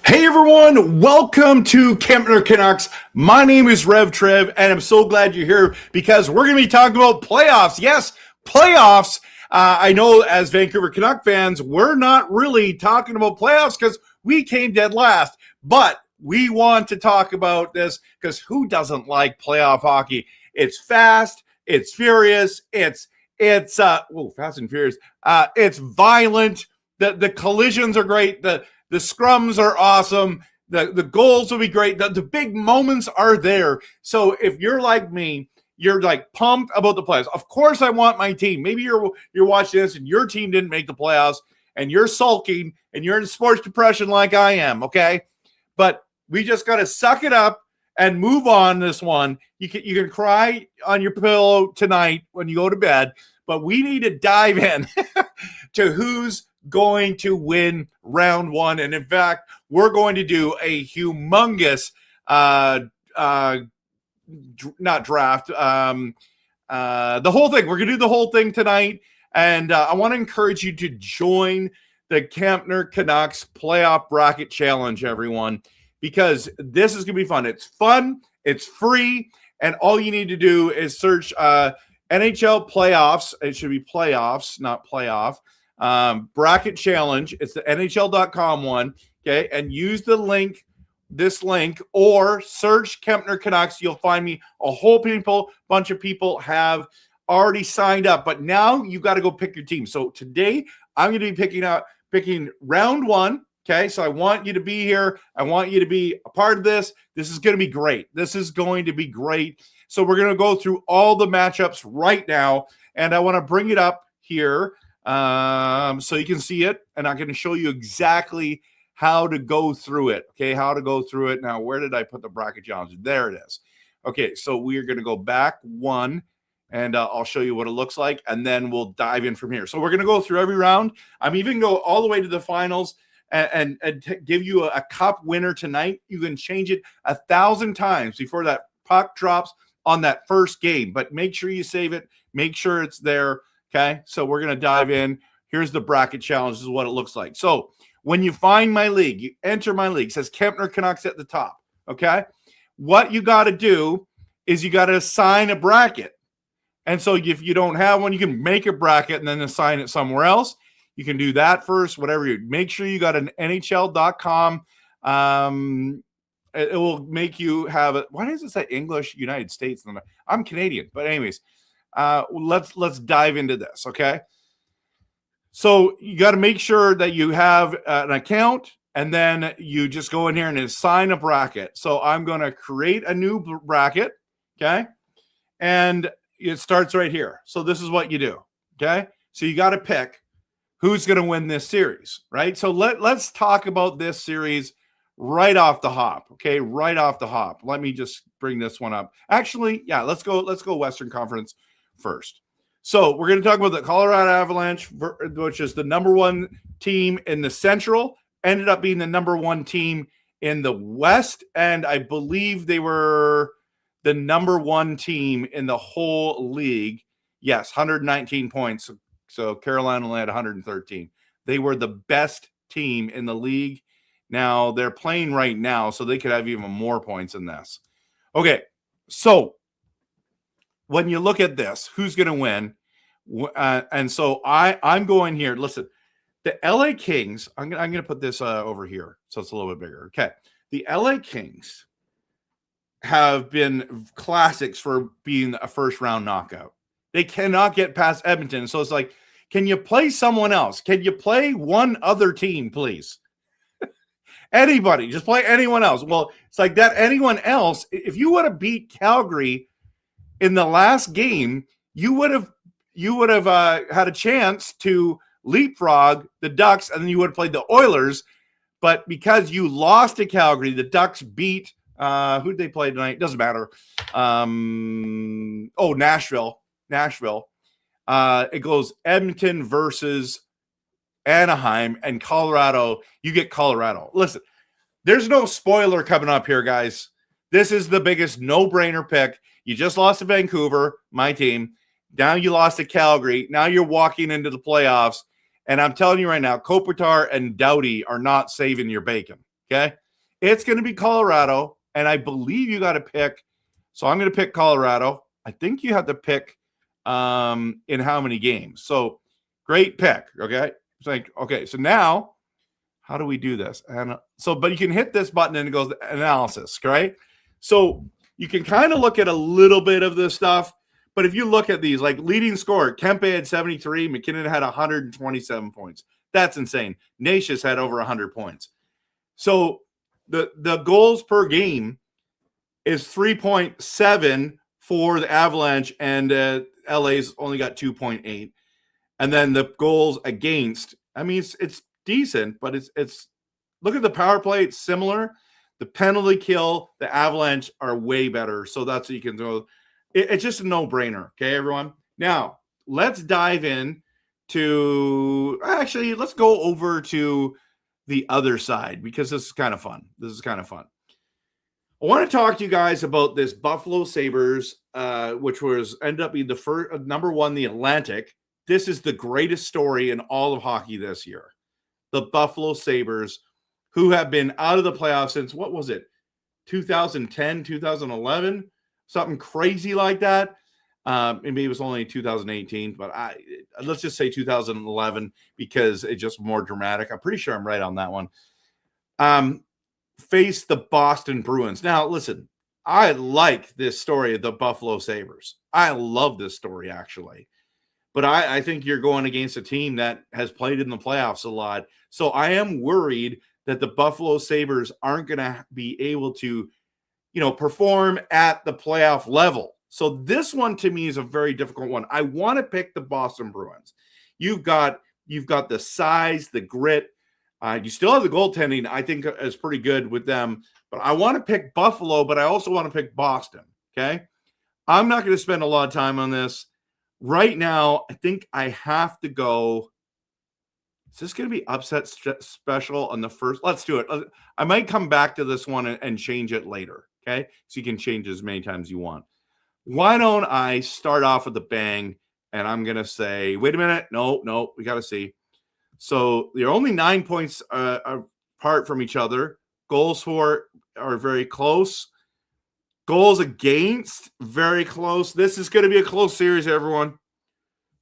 Hey everyone, welcome to Kempner Canucks. My name is RevTrev, and I'm so glad you're here because we're going to be talking about playoffs. Yes, playoffs. I know as Vancouver Canuck fans, we're not really talking about playoffs because we came dead last, but we want to talk about this because who doesn't like playoff hockey? It's fast, it's furious, it's fast and furious. It's violent. The collisions are great. The scrums are awesome. The goals will be great. The big moments are there. So if you're like me, you're like pumped about the playoffs. Of course, I want my team. Maybe you're watching this and your team didn't make the playoffs and you're sulking and you're in sports depression like I am, okay? But we just got to suck it up and move on this one. You can cry on your pillow tonight when you go to bed, but we need to dive in to who's going to win round one. And in fact, we're going to do a humongous not draft, the whole thing. We're going to do the whole thing tonight. And I want to encourage you to join the Kempner Canucks Playoff Bracket Challenge, everyone, because this is going to be fun. It's fun. It's free. And all you need to do is search NHL Playoffs. It should be playoffs, not playoff. Bracket Challenge. It's the NHL.com one. Okay. And use this link, or search Kempner Canucks. You'll find me. A whole bunch of people have already signed up, but now you got to go pick your team. So today I'm going to be picking round one. Okay. So I want you to be here. I want you to be a part of this. This is going to be great. So we're going to go through all the matchups right now, and I want to bring it up here so you can see it, and I'm going to show you exactly how to go through it. Okay, how to go through it. Now, where did I put the bracket challenge? There it is. Okay, so we are going to go back one, and I'll show you what it looks like, and then we'll dive in from here. So we're going to go through every round. I'm even go all the way to the finals and give you a cup winner tonight. You can change it 1,000 times before that puck drops on that first game, but make sure you save it. Make sure it's there. Okay, so we're going to dive in. Here's the bracket challenge. This is what it looks like. So when you find my league, you enter my league. It says Kempner Canucks at the top. Okay, what you got to do is you got to assign a bracket. And so if you don't have one, you can make a bracket and then assign it somewhere else. You can do that first, whatever you make sure you got an NHL.com. It will make you have it. Why does it say English United States? I'm Canadian, but anyways. Let's dive into this, okay? So you got to make sure that you have an account, and then you just go in here and assign a bracket. So I'm going to create a new bracket, okay? And it starts right here. So this is what you do, okay? So you got to pick who's going to win this series, right? So let's talk about this series right off the hop, okay? Right off the hop. Let me just bring this one up. Actually, yeah, let's go Western Conference first. So we're going to talk about the Colorado Avalanche, which is the number one team in the Central, ended up being the number one team in the West, and I believe they were the number one team in the whole league. Yes, 119 points. So Carolina only had 113. They were the best team in the league. Now they're playing right now, so they could have even more points in this. Okay, so when you look at this, who's going to win? And so I'm going here. Listen, the LA Kings, I'm going to put this over here so it's a little bit bigger. Okay. The LA Kings have been classics for being a first round knockout. They cannot get past Edmonton. So it's like, can you play someone else? Can you play one other team, please? Anybody, just play anyone else. Well, it's like that anyone else, if you would have beat Calgary in the last game, you would have had a chance to leapfrog the Ducks, and then you would have played the Oilers. But because you lost to Calgary, the Ducks beat who did they play tonight? Doesn't matter. Nashville. It goes Edmonton versus Anaheim, and Colorado. You get Colorado. Listen, there's no spoiler coming up here, guys. This is the biggest no-brainer pick. You just lost to Vancouver, my team. Now you lost to Calgary. Now you're walking into the playoffs. And I'm telling you right now, Kopitar and Doughty are not saving your bacon. Okay. It's going to be Colorado. And I believe you got to pick. So I'm going to pick Colorado. I think you have to pick in how many games. So great pick. Okay. It's like, okay. So now, how do we do this? And so, but you can hit this button and it goes analysis, right? So you can kind of look at a little bit of this stuff. But if you look at these, like leading scorer, Kempe had 73, McKinnon had 127 points. That's insane. Nashis had over 100 points. So the goals per game is 3.7 for the Avalanche, and LA's only got 2.8. And then the goals against, I mean, it's decent, but it's look at the power play, it's similar. The penalty kill, the Avalanche are way better. So that's what you can do. It's just a no-brainer. Okay, everyone. Now let's dive in to let's go over to the other side because this is kind of fun. I want to talk to you guys about this Buffalo Sabres, which ended up being the first number one, the Atlantic. This is the greatest story in all of hockey this year. The Buffalo Sabres, who have been out of the playoffs since, what was it, 2010, 2011? Something crazy like that. Maybe it was only 2018, but let's just say 2011 because it's just more dramatic. I'm pretty sure I'm right on that one. Face the Boston Bruins. Now, listen, I like this story of the Buffalo Sabres. I love this story, actually. But I think you're going against a team that has played in the playoffs a lot. So I am worried that the Buffalo Sabres aren't going to be able to, perform at the playoff level. So this one to me is a very difficult one. I want to pick the Boston Bruins. You've got the size, the grit. You still have the goaltending, I think, is pretty good with them. But I want to pick Buffalo, but I also want to pick Boston, okay? I'm not going to spend a lot of time on this. Right now, I think I have to go. Is this going to be upset special on the first? Let's do it. I might come back to this one and change it later, okay? So you can change as many times as you want. Why don't I start off with a bang, and I'm going to say, wait a minute. No, we got to see. So they're only 9 points apart from each other. Goals for are very close. Goals against, very close. This is going to be a close series, everyone.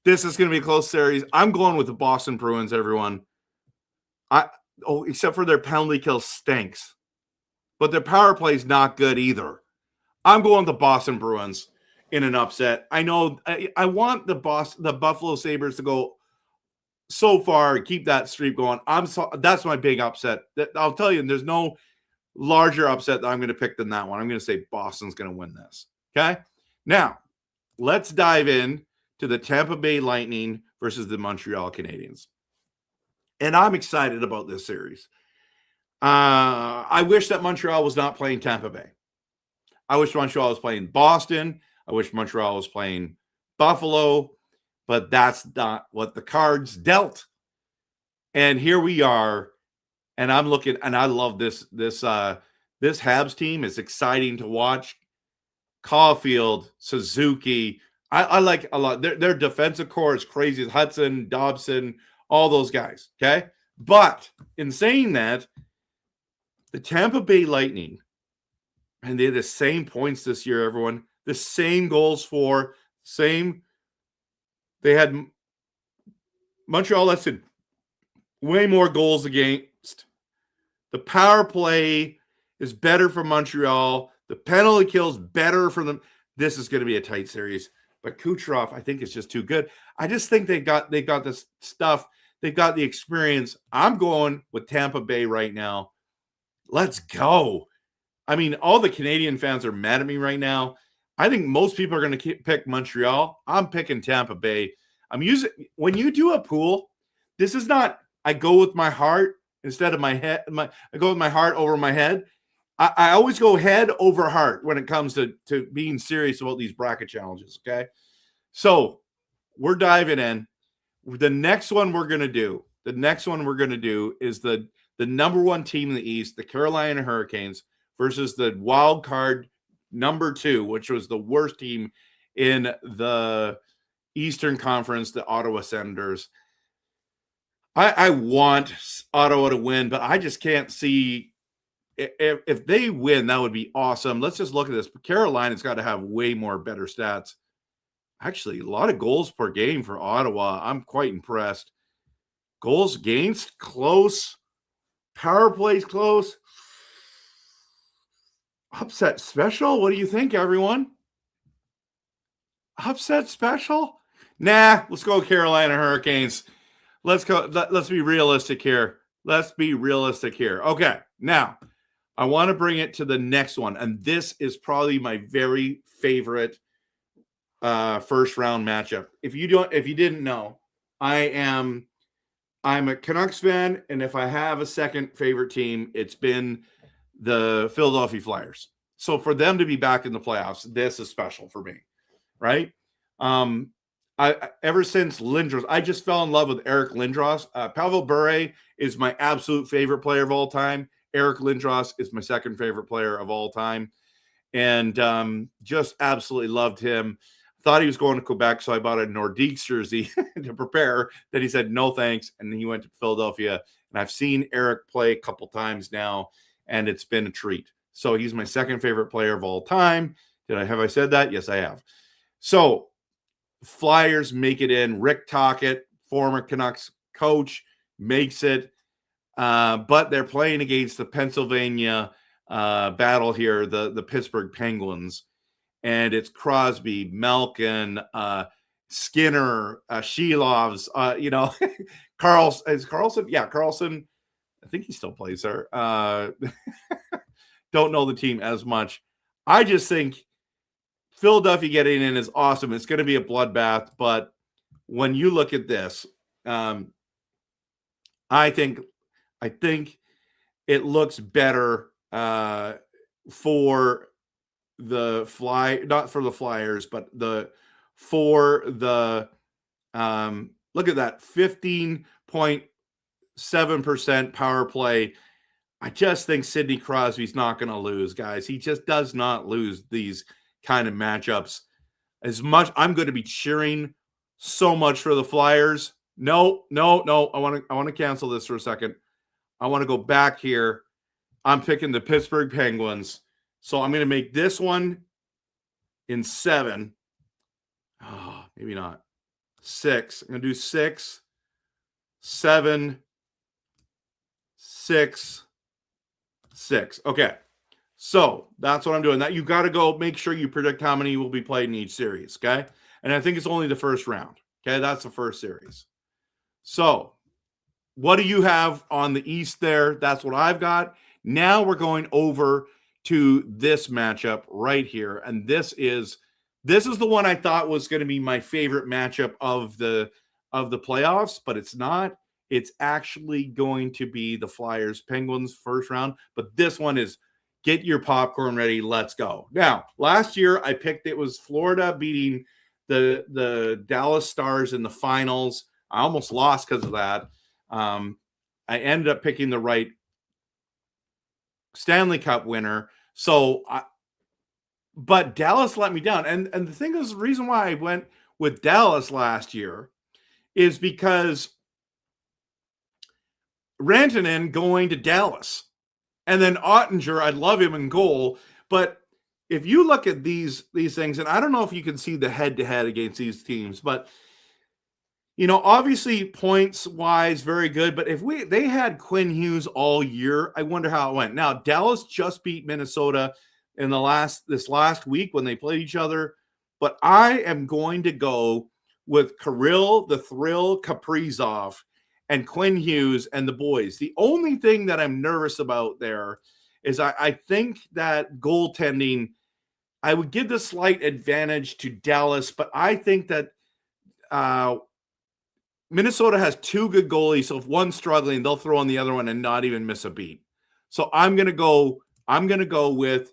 This is going to be a close series. I'm going with the Boston Bruins, everyone. Except for their penalty kill stinks. But their power play is not good either. I'm going with the Boston Bruins in an upset. I know I want the Buffalo Sabres to go so far, keep that streak going. That's my big upset. I'll tell you, there's no larger upset that I'm going to pick than that one. I'm going to say Boston's going to win this. Okay? Now, let's dive in to the Tampa Bay Lightning versus the Montreal Canadiens. And I'm excited about this series. I wish that Montreal was not playing Tampa Bay. I wish Montreal was playing Boston. I wish Montreal was playing Buffalo. But that's not what the cards dealt. And here we are. And I'm looking, and I love this Habs team. It's exciting to watch. Caulfield, Suzuki. I like a lot. Their defensive core is crazy. Hudson, Dobson, all those guys. Okay. But in saying that, the Tampa Bay Lightning, and they had the same points this year, everyone. The same goals for, same. They had Montreal listed way more goals against. The power play is better for Montreal. The penalty kill is better for them. This is going to be a tight series. But Kucherov, I think, is just too good. I just think they got this stuff. They've got the experience. I'm going with Tampa Bay right now. Let's go. I mean, all the Canadian fans are mad at me right now. I think most people are going to pick Montreal. I'm picking Tampa Bay. When you do a pool, this is not, I go with my heart instead of my head. I go with my heart over my head. I always go head over heart when it comes to being serious about these bracket challenges, okay? So we're diving in. The next one we're going to do is the number one team in the East, the Carolina Hurricanes, versus the wild card number 2, which was the worst team in the Eastern Conference, the Ottawa Senators. I want Ottawa to win, but I just can't see if they win, that would be awesome. Let's just look at this. Carolina's got to have way more better stats. Actually, a lot of goals per game for Ottawa. I'm quite impressed. Goals against, close. Power plays, close. Upset special? What do you think, everyone? Upset special? Nah, let's go Carolina Hurricanes. Let's go. Let's be realistic here. Okay, now I want to bring it to the next one, and this is probably my very favorite first round matchup. If you didn't know, I'm a Canucks fan, and if I have a second favorite team, it's been the Philadelphia Flyers. So for them to be back in the playoffs, this is special for me, right? Ever since Lindros, I just fell in love with Eric Lindros. Pavel Bure is my absolute favorite player of all time. Eric Lindros is my second favorite player of all time, and just absolutely loved him. Thought he was going to Quebec, so I bought a Nordiques jersey to prepare. Then he said, no, thanks. And then he went to Philadelphia. And I've seen Eric play a couple times now, and it's been a treat. So he's my second favorite player of all time. Have I said that? Yes, I have. So Flyers make it in. Rick Tocchet, former Canucks coach, makes it. But they're playing against the Pennsylvania battle here, the Pittsburgh Penguins. And it's Crosby, Malkin, Skinner, Shelovs, Carlson. Yeah, Carlson. I think he still plays there. Don't know the team as much. I just think Philadelphia getting in is awesome. It's going to be a bloodbath. But when you look at this, I think it looks better for the not for the Flyers, but for the look at that 15.7% power play. I just think Sidney Crosby's not going to lose, guys. He just does not lose these kind of matchups. As much I'm going to be cheering so much for the Flyers. No. I want to cancel this for a second. I want to go back here. I'm picking the Pittsburgh Penguins. So I'm going to make this one in 7. Oh, maybe not. 6. I'm going to do 6, 7, 6, 6. Okay. So that's what I'm doing. That you got to go make sure you predict how many will be played in each series. Okay. And I think it's only the first round. Okay. That's the first series. So what do you have on the East there? That's what I've got. Now we're going over to this matchup right here. And this is the one I thought was going to be my favorite matchup of the playoffs, but it's not. It's actually going to be the Flyers Penguins first round, but this one is get your popcorn ready. Let's go. Now, last year I picked it was Florida beating the Dallas Stars in the finals. I almost lost because of that. I ended up picking the right Stanley Cup winner. But Dallas let me down. And the thing is, the reason why I went with Dallas last year is because Rantanen going to Dallas. And then Ottinger, I love him in goal. But if you look at these things, and I don't know if you can see the head-to-head against these teams, but obviously points-wise, very good. But if they had Quinn Hughes all year, I wonder how it went. Now, Dallas just beat Minnesota in this last week when they played each other. But I am going to go with Kirill the Thrill Kaprizov and Quinn Hughes and the boys. The only thing that I'm nervous about there is I think that goaltending, I would give the slight advantage to Dallas, but I think that Minnesota has 2 good goalies, so if one's struggling, they'll throw on the other one and not even miss a beat. So I'm going to go with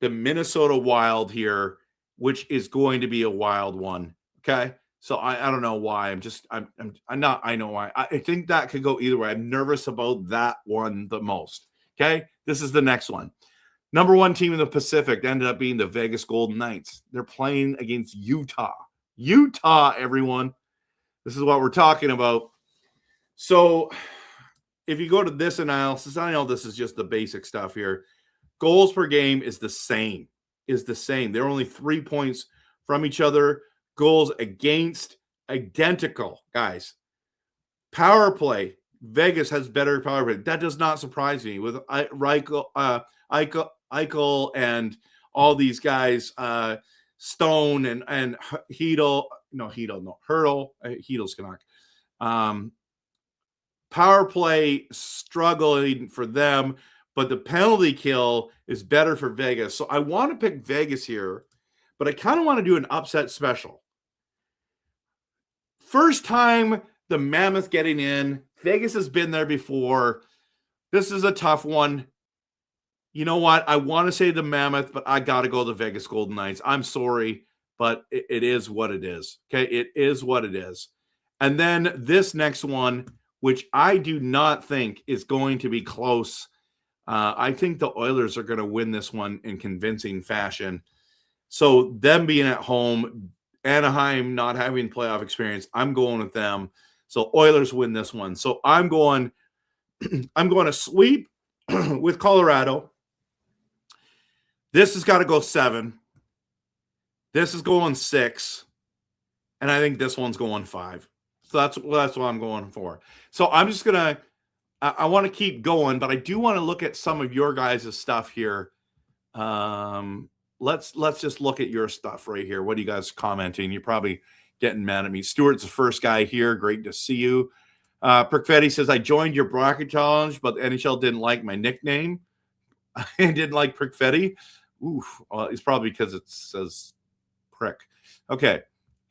the Minnesota Wild here, which is going to be a wild one. Okay? So I don't know why. I know why. I think that could go either way. I'm nervous about that one the most. Okay? This is the next one. Number 1 team in the Pacific ended up being the Vegas Golden Knights. They're playing against Utah. Utah, everyone. This is what we're talking about. So if you go to this analysis, I know this is just the basic stuff here. Goals per game is the same. They're only 3 points from each other. Goals against, identical, guys. Power play. Vegas has better power play. That does not surprise me with Eichel and all these guys, Stone and Hurdle. Heedle's Canuck. Power play struggling for them, but the penalty kill is better for Vegas. So I want to pick Vegas here, but I kind of want to do an upset special. First time the Mammoth getting in. Vegas has been there before. This is a tough one. You know what? I want to say the Mammoth, but I got to go the Vegas Golden Knights. I'm sorry, but it is what it is. Okay, it is what it is. And then this next one, which I do not think is going to be close. I think the Oilers are going to win this one in convincing fashion. So them being at home, Anaheim not having playoff experience, I'm going with them. So Oilers win this one. So I'm going to sweep with Colorado. This has got to go 7. This is going 6. And I think this one's going 5. So that's what I'm going for. So I'm just going to I want to keep going, but I do want to look at some of your guys' stuff here. Let's just look at your stuff right here. What are you guys commenting? You're probably getting mad at me. Stuart's the first guy here. Great to see you. Perkfetti says, I joined your bracket challenge, but the NHL didn't like my nickname. I didn't like Perkfetti. Oof. Well, it's probably because it says prick. Okay.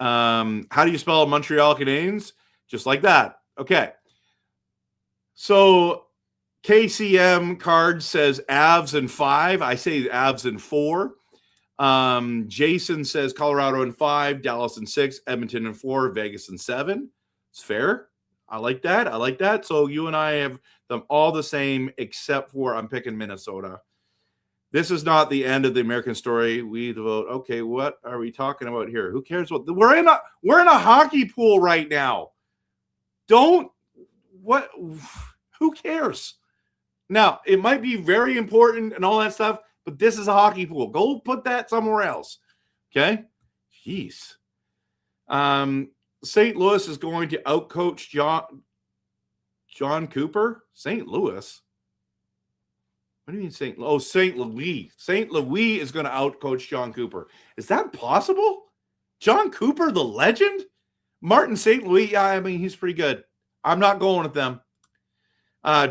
How do you spell Montreal Canadiens? Just like that. Okay. So KCM card says Avs in 5. I say Avs in 4. Jason says Colorado in 5, Dallas in 6, Edmonton in 4, Vegas in 7. It's fair. I like that. So you and I have them all the same, except for I'm picking Minnesota. This is not the end of the American story. We vote. Okay, what are we talking about here? Who cares what we're in a hockey pool right now. Who cares? Now, it might be very important and all that stuff, but this is a hockey pool. Go put that somewhere else. Okay? Jeez. St. Louis is going to outcoach John Cooper. St. Louis? What do you mean St. Louis? St. Louis is going to outcoach John Cooper. Is that possible? John Cooper, the legend? Martin St. Louis? Yeah, I mean, he's pretty good. I'm not going with them.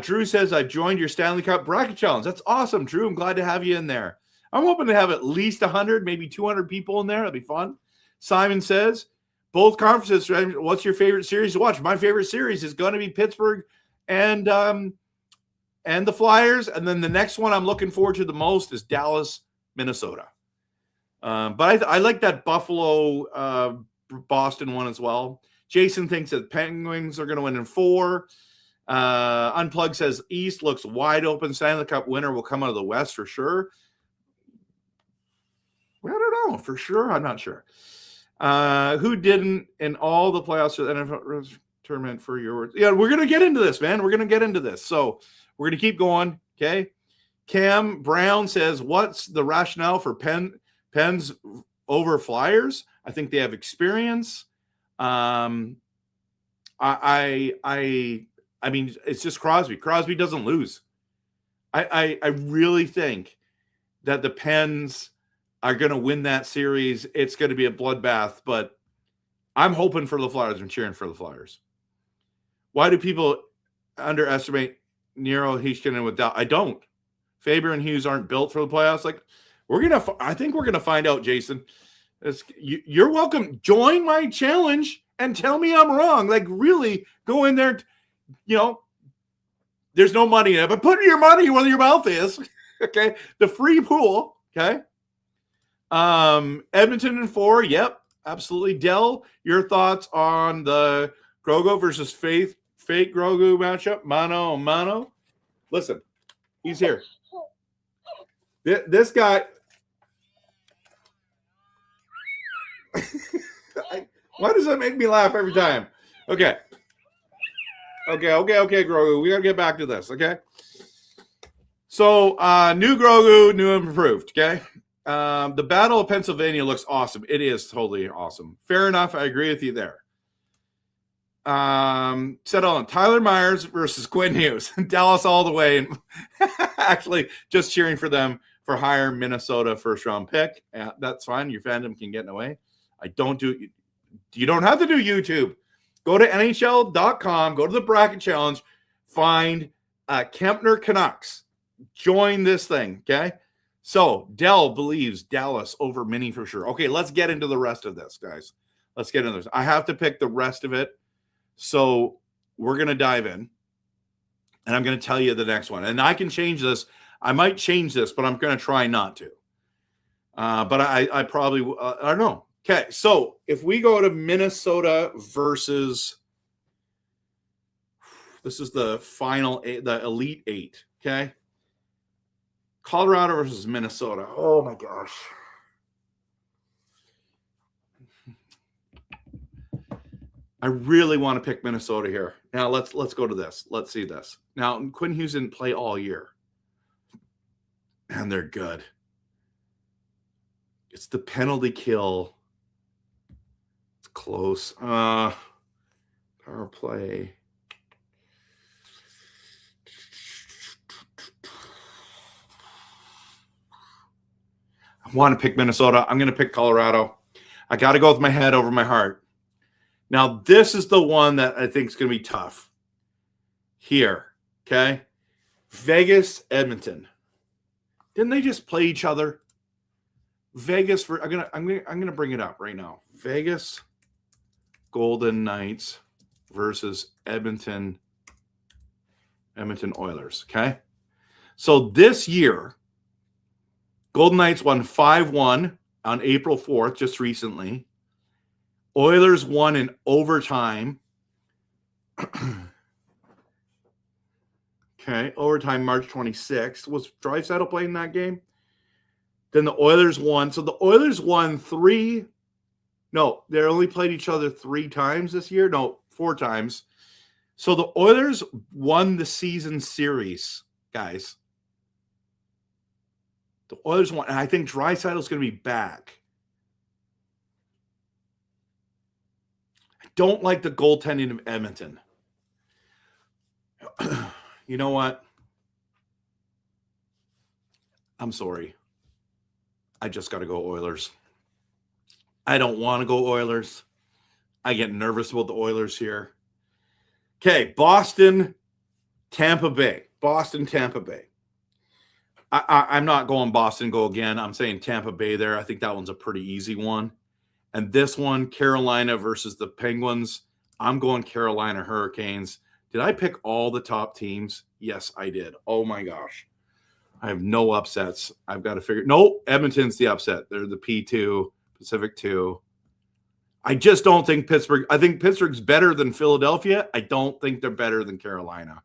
Drew says, I've joined your Stanley Cup bracket challenge. That's awesome, Drew. I'm glad to have you in there. I'm hoping to have at least 100, maybe 200 people in there. That'll be fun. Simon says, both conferences, what's your favorite series to watch? My favorite series is going to be Pittsburgh and the Flyers. And then the next one I'm looking forward to the most is Dallas, Minnesota. But I like that Buffalo, Boston one as well. Jason thinks that Penguins are going to win in 4. Unplugged says East looks wide open. Stanley Cup winner will come out of the West for sure. Well, I don't know for sure. I'm not sure. Who didn't in all the playoffs or the NFL tournament for your words? Yeah, we're going to get into this, man. We're going to get into this. So we're going to keep going. Okay. Cam Brown says, what's the rationale for Pens over Flyers? I think they have experience. I mean, it's just Crosby. Crosby doesn't lose. I really think that the Pens are going to win that series. It's going to be a bloodbath, but I'm hoping for the Flyers. I'm cheering for the Flyers. Why do people underestimate Nero, Heiskanen with doubt? I don't. Faber and Hughes aren't built for the playoffs. Like I think we're going to find out, Jason. You're welcome. Join my challenge and tell me I'm wrong. Like, really go in there. There's no money in it, but put your money where your mouth is. Okay. The free pool. Okay. Edmonton in 4. Yep. Absolutely. Dell, your thoughts on the Grogu versus fake Grogu matchup? Mano a mano. Listen, he's here. This guy. Why does that make me laugh every time? Okay. Okay, Grogu. We got to get back to this, okay? So, new Grogu, new and improved, okay? The Battle of Pennsylvania looks awesome. It is totally awesome. Fair enough. I agree with you there. Set on Tyler Myers versus Quinn Hughes. Dallas all the way. And actually, just cheering for them for higher Minnesota first-round pick. That's fine. Your fandom can get in the way. You don't have to do YouTube. Go to NHL.com. Go to the bracket challenge. Find Kempner Canucks. Join this thing, okay? So, Dell believes Dallas over Mini for sure. Okay, let's get into the rest of this, guys. Let's get into this. I have to pick the rest of it. So, we're going to dive in. And I'm going to tell you the next one. And I can change this. I might change this, but I'm going to try not to. But I probably, I don't know. Okay, so if we go to Minnesota versus, this is the final, the Elite Eight, okay? Colorado versus Minnesota. Oh, my gosh. I really want to pick Minnesota here. Now, let's go to this. Let's see this. Now, Quinn Hughes didn't play all year. And they're good. It's the penalty kill. It's close. Power play. I want to pick Minnesota. I'm going to pick Colorado. I got to go with my head over my heart. Now, this is the one that I think is going to be tough. Here, okay? Vegas, Edmonton. Didn't they just play each other? Vegas I'm gonna bring it up right now. Vegas Golden Knights versus Edmonton Oilers. Okay. So this year, Golden Knights won 5-1 on April 4th, just recently. Oilers won in overtime. Okay, overtime March 26th. Was Draisaitl playing that game? Then the Oilers won. So the Oilers won they only played each other 3 times this year. No, 4 times. So the Oilers won the season series, guys. The Oilers won, and I think Draisaitl is going to be back. I don't like the goaltending of Edmonton. You know what? I'm sorry. I just got to go Oilers. I don't want to go Oilers. I get nervous about the Oilers here. Okay, Boston, Tampa Bay. Boston, Tampa Bay. I'm not going Boston, go again. I'm saying Tampa Bay there. I think that one's a pretty easy one. And this one, Carolina versus the Penguins. I'm going Carolina Hurricanes. Did I pick all the top teams? Yes, I did. Oh, my gosh. I have no upsets. I've got to figure. Nope, Edmonton's the upset. They're the P2, Pacific 2. I just don't think Pittsburgh. I think Pittsburgh's better than Philadelphia. I don't think they're better than Carolina.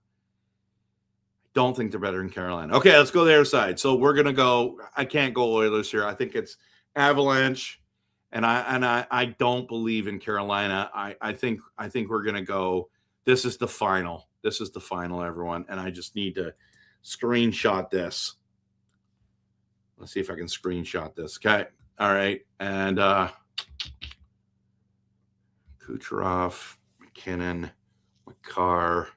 Okay, let's go the other side. So we're going to go. I can't go Oilers here. I think it's Avalanche. And I don't believe in Carolina. I think we're going to go. This is the final. This is the final, everyone. And I just need to screenshot this. Let's see if I can screenshot this. Okay. All right. And Kucherov, McKinnon, Makar.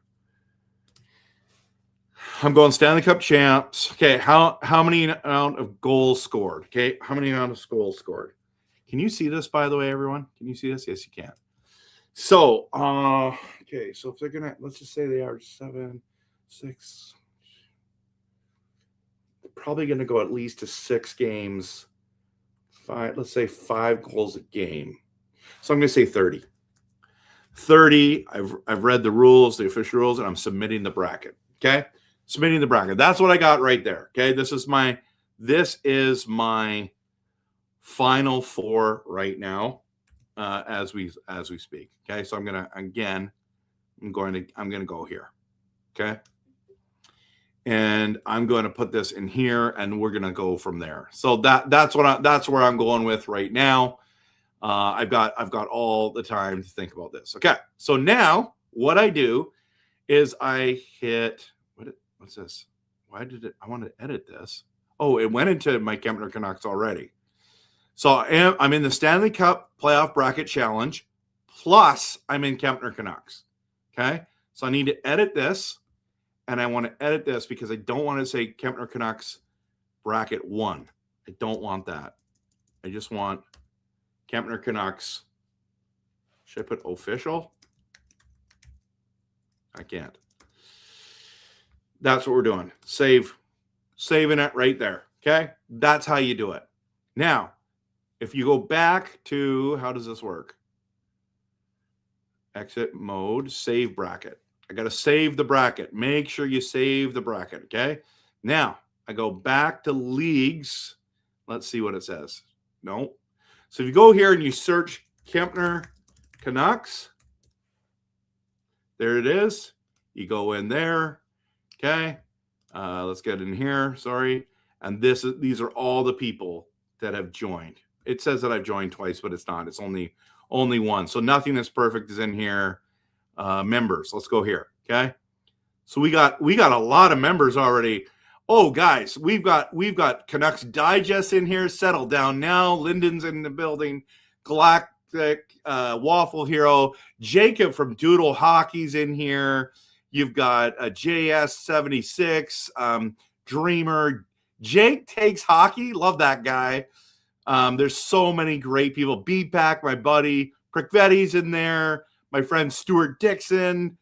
I'm going Stanley Cup champs. Okay. How many amount of goals scored? Okay. How many amount of goals scored? Can you see this, by the way, everyone? Can you see this? Yes, you can. So, okay. So if they're going to, let's just say they are 7, 6, probably going to go at least to 6 games. 5, let's say 5 goals a game. So I'm going to say 30. 30. I've read the rules, the official rules, and I'm submitting the bracket. Okay? Submitting the bracket. That's what I got right there. Okay? This is my final 4 right now, as we speak. Okay? So I'm going to go here. Okay? And I'm going to put this in here, and we're going to go from there. So that's where I'm going with right now. I've got all the time to think about this. Okay. So now what I do is I hit, what's this? Why did it, I want to edit this. Oh, it went into my Kempner Canucks already. So I'm in the Stanley Cup Playoff Bracket Challenge, plus I'm in Kempner Canucks. Okay. So I need to edit this, and I want to edit this because I don't want to say Kempner Canucks Bracket 1. I don't want that. I just want Kempner Canucks. Should I put official? I can't. That's what we're doing. Saving it right there. Okay. That's how you do it. Now, if you go back to, how does this work? Exit mode, save bracket. I got to save the bracket. Make sure you save the bracket. Okay. Now I go back to leagues. Let's see what it says. No. So if you go here and you search Kempner Canucks, there it is. You go in there. Okay. Let's get in here. Sorry. And these are all the people that have joined. It says that I've joined twice, but it's not. It's only one. So Nothing Is Perfect is in here. Members. Let's go here. Okay. So we got a lot of members already. Oh, guys, we've got Canucks Digest in here. Settle down now. Lyndon's in the building. Galactic Waffle Hero. Jacob from Doodle Hockey's in here. You've got JS76, Dreamer. Jake Takes Hockey. Love that guy. There's so many great people. B-Pack, my buddy. Prickvetti's in there. My friend Stuart Dixon.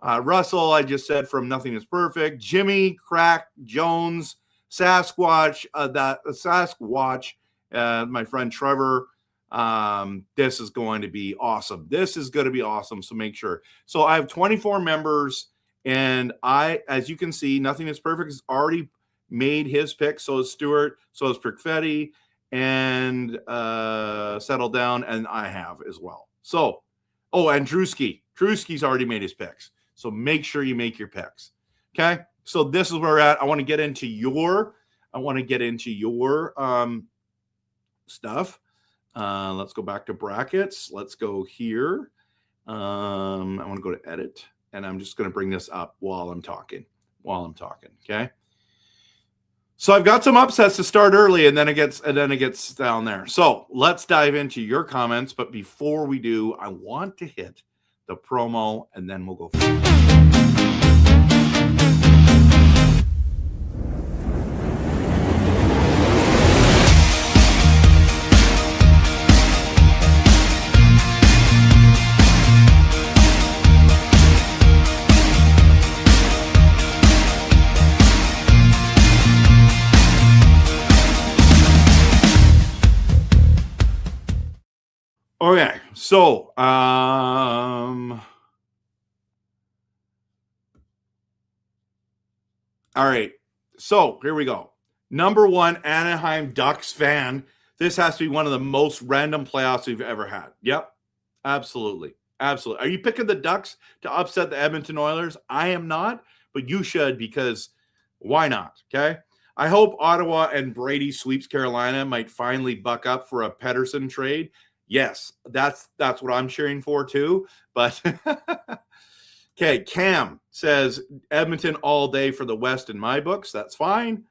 Russell, I just said from Nothing Is Perfect. Jimmy, Crack, Jones, Sasquatch. My friend Trevor. This is going to be awesome. So make sure. So I have 24 members, and as you can see, Nothing Is Perfect has already made his pick. So is Stuart. So is Prickvetti. And Settle Down, and I have as well. So, and Drewski. Drewski's already made his picks. So make sure you make your picks. Okay? So this is where we're at. I want to get into your stuff. Let's go back to brackets. Let's go here. I want to go to edit, and I'm just going to bring this up while I'm talking. Okay? So I've got some upsets to start early, and then it gets down there. So let's dive into your comments. But before we do, I want to hit the promo, and then we'll go from there. Okay, so all right, so here we go. Number one, Anaheim Ducks fan. This has to be one of the most random playoffs we've ever had. Yep, absolutely. Are you picking the Ducks to upset the Edmonton Oilers? I am not, but you should, because why not? Okay. I hope Ottawa and Brady sweeps Carolina might finally buck up for a Pettersson trade. Yes, that's what I'm cheering for too. But okay, Cam says Edmonton all day for the West in my books. That's fine.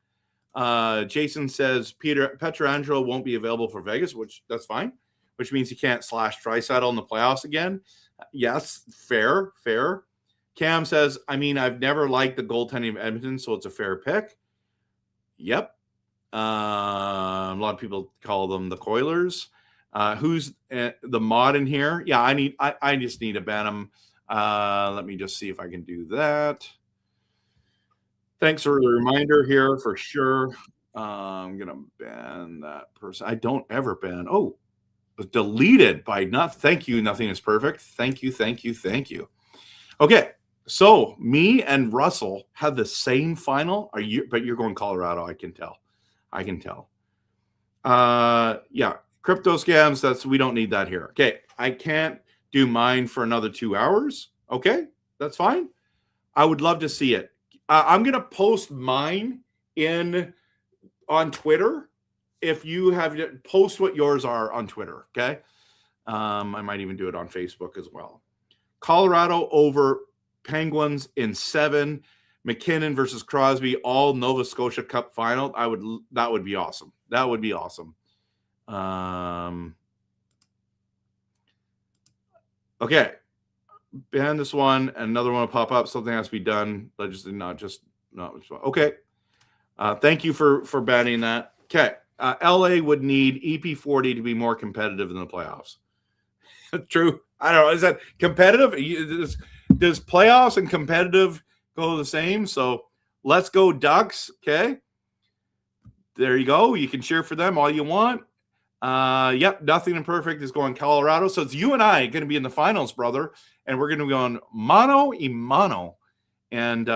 Jason says Pietrangelo won't be available for Vegas, that's fine, which means he can't slash Draisaitl in the playoffs again. Yes, fair. Cam says, I've never liked the goaltending of Edmonton, so it's a fair pick. Yep. A lot of people call them the Coilers. Who's the mod in here? Yeah, I just need to ban him. Let me just see if I can do that. Thanks for the reminder here for sure. I'm going to ban that person. I don't ever ban. Oh, it was deleted by thank you. Nothing Is Perfect. Thank you. Okay. So me and Russell had the same final. But you're going Colorado. I can tell. Yeah. Crypto scams, we don't need that here. Okay, I can't do mine for another 2 hours. Okay, that's fine. I would love to see it. I'm going to post mine on Twitter. If you have post what yours are on Twitter, okay? I might even do it on Facebook as well. Colorado over Penguins in 7. McKinnon versus Crosby, all Nova Scotia Cup final. That would be awesome. That would be awesome. Okay. Ban this one, and another one will pop up. Something has to be done. Not. Okay. Thank you for banning that. Okay. LA would need EP40 to be more competitive in the playoffs. True. I don't know. Is that competitive? Does playoffs and competitive go the same? So let's go Ducks. Okay. There you go. You can cheer for them all you want. Yep. Nothing imperfect is going Colorado. So it's you and I going to be in the finals, brother. And we're going to be on mano y mano. And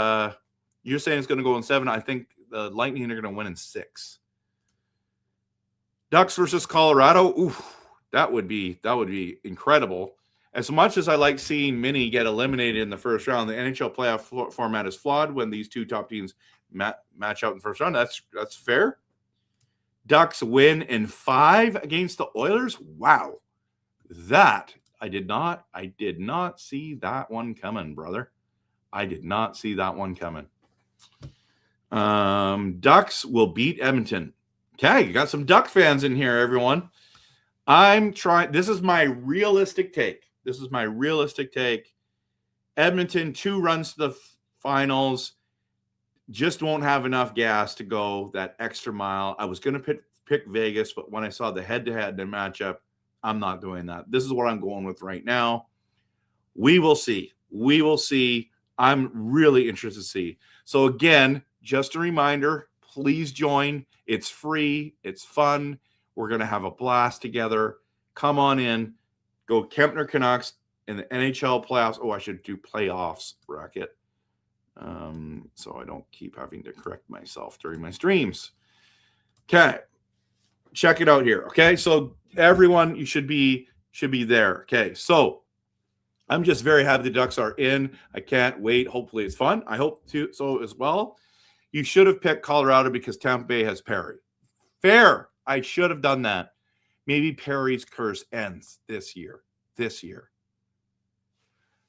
you're saying it's going to go in 7. I think the Lightning are going to win in 6. Ducks versus Colorado. Oof. That would be incredible. As much as I like seeing Mini get eliminated in the first round, the NHL playoff format is flawed when these two top teams match out in the first round. That's fair. Ducks win in 5 against the Oilers. Wow. That I did not see that one coming, brother. I did not see that one coming. Ducks will beat Edmonton. Okay, you got some Duck fans in here, everyone. This is my realistic take. Edmonton, 2 runs to the finals, just won't have enough gas to go that extra mile. I was going to pick Vegas, but when I saw the head-to-head and matchup, I'm not doing that. This is what I'm going with right now. We will see. I'm really interested to see. So again, just a reminder, please join. It's free. It's fun. We're going to have a blast together. Come on in. Go Kempner Canucks in the NHL playoffs. Oh, I should do playoffs bracket. So I don't keep having to correct myself during my streams. Okay. Check it out here. Okay. So everyone, you should be there. Okay. So I'm just very happy the Ducks are in. I can't wait. Hopefully it's fun. I hope so as well. You should have picked Colorado because Tampa Bay has Perry. Fair. I should have done that. Maybe Perry's curse ends this year.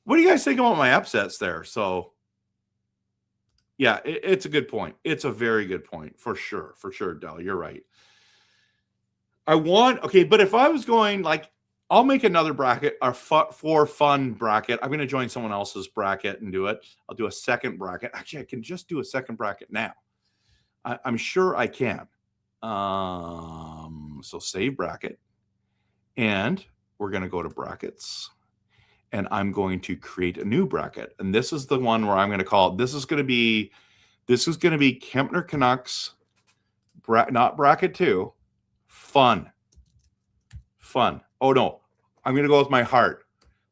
What do you guys think about my upsets there? So, yeah, it's a good point. It's a very good point for sure. For sure, Del. You're right. But if I was going I'll make another bracket, for fun bracket. I'm going to join someone else's bracket and do it. I'll do a second bracket. Actually, I can just do a second bracket now. I'm sure I can. So save bracket. And we're going to go to brackets. And I'm going to create a new bracket. And this is the one where I'm going to call it. This is going to be Kempner Canucks, not bracket 2. Fun. Oh, no. I'm going to go with my heart.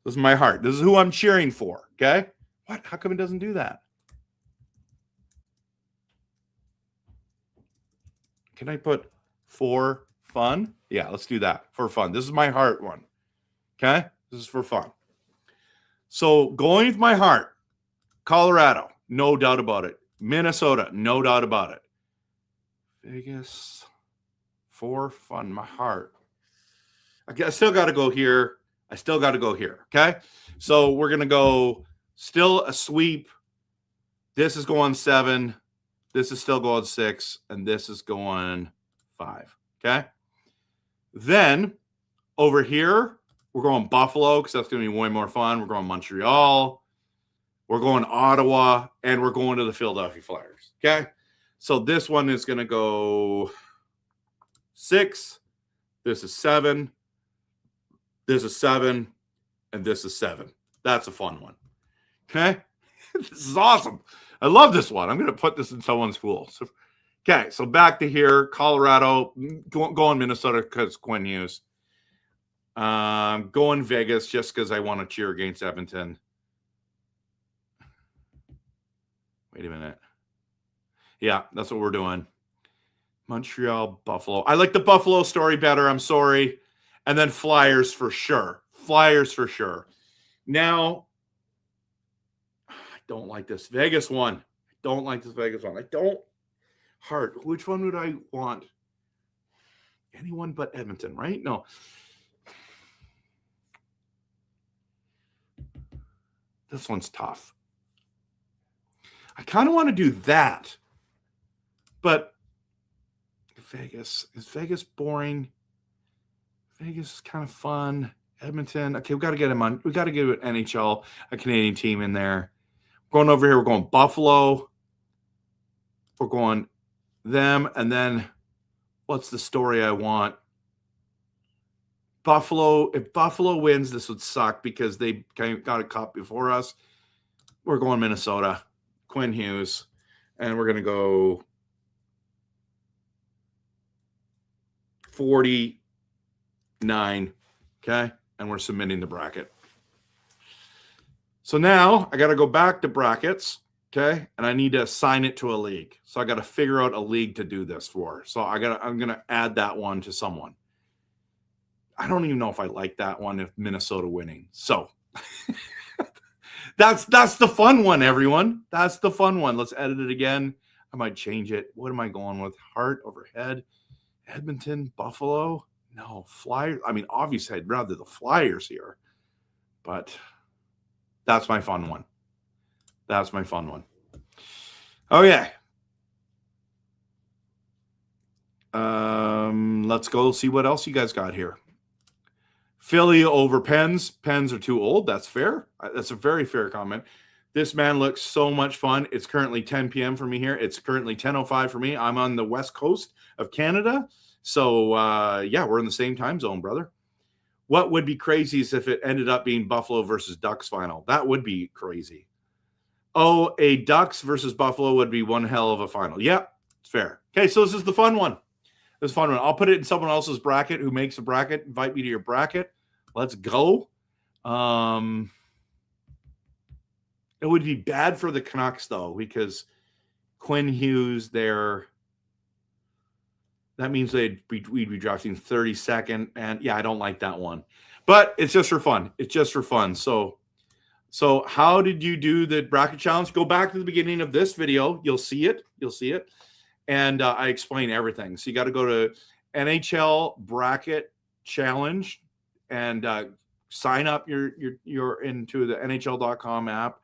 This is my heart. This is who I'm cheering for. Okay? What? How come it doesn't do that? Can I put for fun? Yeah, let's do that. For fun. This is my heart one. Okay? This is for fun. So going with my heart, Colorado, no doubt about it. Minnesota, no doubt about it. Vegas, for fun, my heart. I still got to go here. Okay? So we're going to go still a sweep. This is going 7. This is still going 6. And this is going 5. Okay? Then over here, we're going Buffalo because that's going to be way more fun. We're going Montreal. We're going Ottawa. And we're going to the Philadelphia Flyers. Okay? So this one is going to go 6. This is 7. This is 7. And this is 7. That's a fun one. Okay? This is awesome. I love this one. I'm going to put this in someone's pool. So, okay, so back to here. Colorado. Going Minnesota because Quinn Hughes. Going Vegas just because I want to cheer against Edmonton. Wait a minute. Yeah, that's what we're doing. Montreal, Buffalo. I like the Buffalo story better. I'm sorry. And then Flyers for sure. Now, I don't like this Vegas one. I don't. Heart. Which one would I want? Anyone but Edmonton, right? No. This one's tough. I kind of want to do that. But Vegas, is Vegas boring? Vegas is kind of fun. Edmonton. Okay, we got to get him on. We got to get an NHL, a Canadian team in there. Going over here, we're going Buffalo. We're going them. And then what's the story I want? Buffalo. If Buffalo wins, this would suck because they got a cup before us. We're going Minnesota. Quinn Hughes. And we're going to go 49. Okay. And we're submitting the bracket. So now I got to go back to brackets. Okay. And I need to assign it to a league. So I got to figure out a league to do this for. So I'm going to add that one to someone. I don't even know if I like that one if Minnesota winning. So that's the fun one, everyone. That's the fun one. Let's edit it again. I might change it. What am I going with? Heart overhead. Edmonton, Buffalo. No, Flyers. I mean, obviously, I'd rather the Flyers here. But that's my fun one. That's my fun one. Okay. Let's go see what else you guys got here. Philly over Pens. Pens are too old. That's fair. That's a very fair comment. This man looks so much fun. It's currently 10 p.m. for me here. It's currently 10:05 for me. I'm on the west coast of Canada. So, yeah, we're in the same time zone, brother. What would be crazy is if it ended up being Buffalo versus Ducks final. That would be crazy. Oh, a Ducks versus Buffalo would be one hell of a final. Yep, it's fair. Okay, so this is the fun one. This is the fun one. I'll put it in someone else's bracket who makes a bracket. Invite me to your bracket. Let's go. It would be bad for the Canucks, though, because Quinn Hughes there. That means we'd be drafting 32nd. And, yeah, I don't like that one. But it's just for fun. It's just for fun. So how did you do the bracket challenge? Go back to the beginning of this video. You'll see it. You'll see it. And I explain everything. So you got to go to NHL Bracket Challenge and sign up your into the NHL.com app.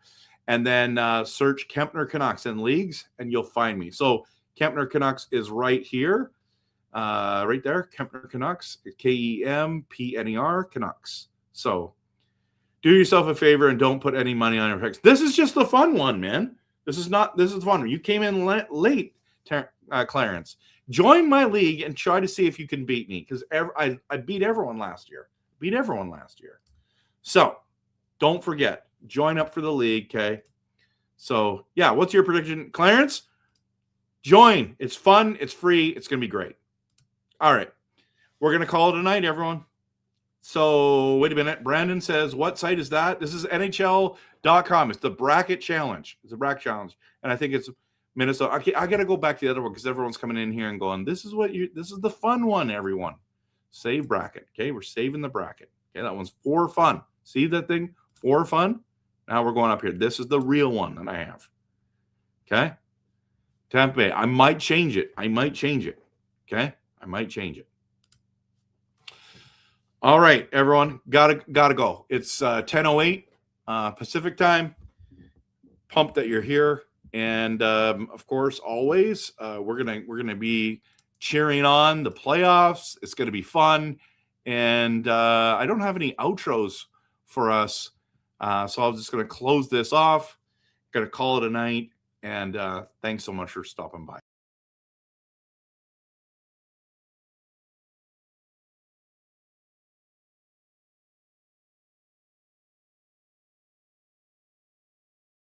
And then search Kempner Canucks in leagues, and you'll find me. So Kempner Canucks is right here. Right there, Kempner Canucks, Kempner Canucks. So do yourself a favor and don't put any money on your picks. This is just the fun one, man. This is the fun one. You came in late, Clarence. Join my league and try to see if you can beat me because I beat everyone last year. So don't forget, join up for the league, okay? So, yeah, what's your prediction? Clarence, join. It's fun. It's free. It's going to be great. All right. We're going to call it a night, everyone. So, wait a minute. Brandon says, what site is that? This is NHL.com. It's the bracket challenge. It's a bracket challenge. And I think it's Minnesota. Okay, I got to go back to the other one because everyone's coming in here and going, this is the fun one, everyone. Save bracket. Okay, we're saving the bracket. Okay, that one's for fun. See that thing? For fun. Now we're going up here. This is the real one that I have. Okay? Tampa Bay. I might change it. Okay? I might change it. All right, everyone. Gotta go. It's 10:08 Pacific time. Pumped that you're here. And of course, always we're gonna be cheering on the playoffs. It's gonna be fun. And I don't have any outros for us. So I'm just going to close this off. Going to call it a night. And thanks so much for stopping by.